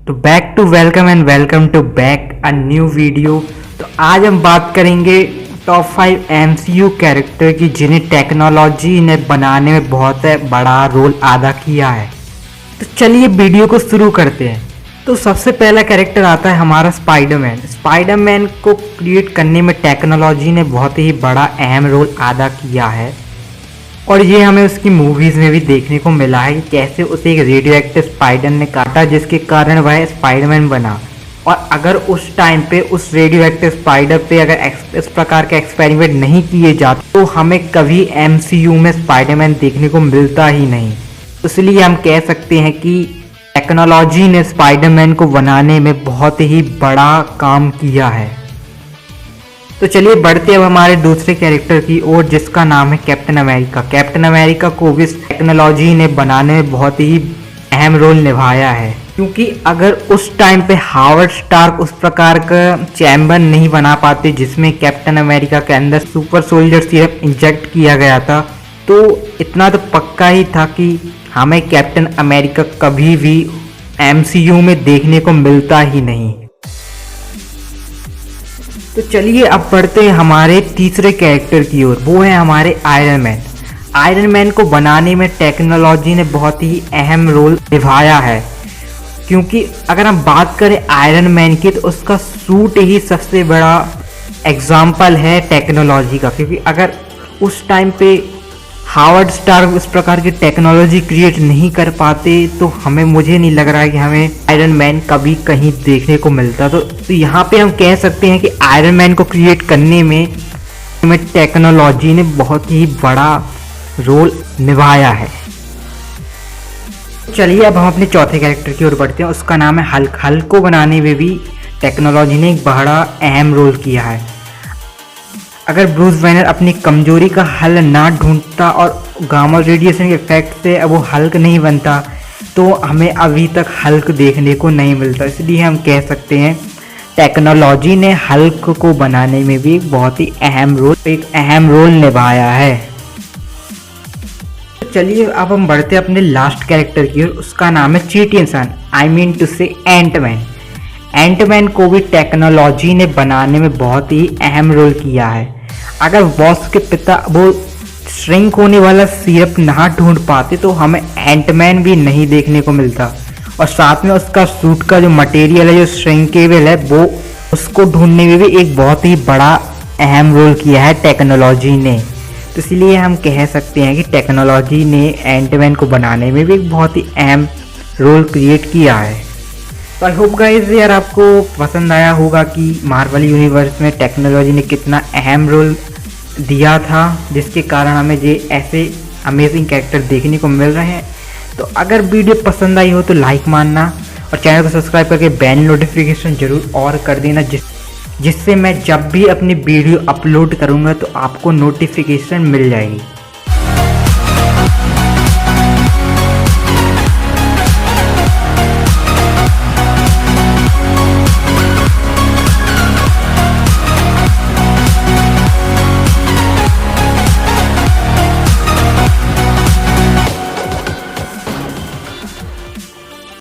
तो back to welcome to back a new video. तो आज हम बात करेंगे टॉप 5 एमसीयू कैरेक्टर की जिन्हें टेक्नोलॉजी ने बनाने में बहुत बड़ा रोल अदा किया है। तो चलिए वीडियो को शुरू करते हैं। तो सबसे पहला कैरेक्टर आता है हमारा स्पाइडरमैन। स्पाइडरमैन को क्रिएट करने में टेक्नोलॉजी ने बहुत ही बड़ा अहम रोल अदा किया है और ये हमें उसकी मूवीज़ में भी देखने को मिला है कि कैसे उसे एक रेडियो एक्टिव स्पाइडर ने काटा जिसके कारण वह स्पाइडरमैन बना। और अगर उस टाइम पे उस रेडियो एक्टिव स्पाइडर पे अगर इस प्रकार के एक्सपेरिमेंट नहीं किए जाते तो हमें कभी एमसीयू में स्पाइडरमैन देखने को मिलता ही नहीं। इसलिए हम कह सकते हैं कि टेक्नोलॉजी ने स्पाइडरमैन को बनाने में बहुत ही बड़ा काम किया है। तो चलिए बढ़ते अब हमारे दूसरे कैरेक्टर की ओर जिसका नाम है कैप्टन अमेरिका। कैप्टन अमेरिका को भी टेक्नोलॉजी ने बनाने में बहुत ही अहम रोल निभाया है, क्योंकि अगर उस टाइम पे हावर्ड स्टार्क उस प्रकार का चैम्बर नहीं बना पाते जिसमें कैप्टन अमेरिका के अंदर सुपर सोल्जर सिर्फ इंजेक्ट किया गया था, तो इतना तो पक्का ही था कि हमें कैप्टन अमेरिका कभी भी एमसीयू में देखने को मिलता ही नहीं। तो चलिए अब बढ़ते हैं हमारे तीसरे कैरेक्टर की ओर, वो है हमारे आयरन मैन। आयरन मैन को बनाने में टेक्नोलॉजी ने बहुत ही अहम रोल निभाया है, क्योंकि अगर हम बात करें आयरन मैन की तो उसका सूट ही सबसे बड़ा एग्जाम्पल है टेक्नोलॉजी का। क्योंकि अगर उस टाइम पे हावर्ड स्टार्क इस प्रकार की टेक्नोलॉजी क्रिएट नहीं कर पाते तो मुझे नहीं लग रहा है कि हमें आयरन मैन कभी कहीं देखने को मिलता। तो यहाँ पे हम कह सकते हैं कि आयरन मैन को क्रिएट करने में टेक्नोलॉजी ने बहुत ही बड़ा रोल निभाया है। चलिए अब हम अपने चौथे कैरेक्टर की ओर बढ़ते हैं, उसका नाम है हल्क। हल्क को बनाने में भी टेक्नोलॉजी ने एक बड़ा अहम रोल किया है। अगर ब्रूस बैनर अपनी कमजोरी का हल ना ढूंढता और गामा रेडिएशन के इफेक्ट से वो हल्क नहीं बनता तो हमें अभी तक हल्क देखने को नहीं मिलता। इसलिए हम कह सकते हैं टेक्नोलॉजी ने हल्क को बनाने में भी बहुत ही अहम रोल निभाया है। तो चलिए अब हम बढ़ते हैं अपने लास्ट कैरेक्टर की ओर, उसका नाम है चीटी इंसान, आई मीन टू से एंटमैन। एंटमैन को भी टेक्नोलॉजी ने बनाने में बहुत ही अहम रोल किया है। अगर बॉस के पिता वो श्रिंक होने वाला सिरप ना ढूंढ पाते तो हमें एंटमैन भी नहीं देखने को मिलता। और साथ में उसका सूट का जो मटेरियल है जो श्रिंकेबल है वो उसको ढूंढने में भी एक बहुत ही बड़ा अहम रोल किया है टेक्नोलॉजी ने। तो इसलिए हम कह सकते हैं कि टेक्नोलॉजी ने एंटमैन को बनाने में भी एक बहुत ही अहम रोल क्रिएट किया है। तो आई होप गाइस यार आपको पसंद आया होगा कि मार्वल यूनिवर्स में टेक्नोलॉजी ने कितना अहम रोल दिया था, जिसके कारण हमें ये ऐसे अमेजिंग कैरेक्टर देखने को मिल रहे हैं। तो अगर वीडियो पसंद आई हो तो लाइक मारना और चैनल को सब्सक्राइब करके बेल नोटिफिकेशन जरूर और कर देना, जिससे मैं जब भी अपनी वीडियो अपलोड करूँगा तो आपको नोटिफिकेशन मिल जाएगी।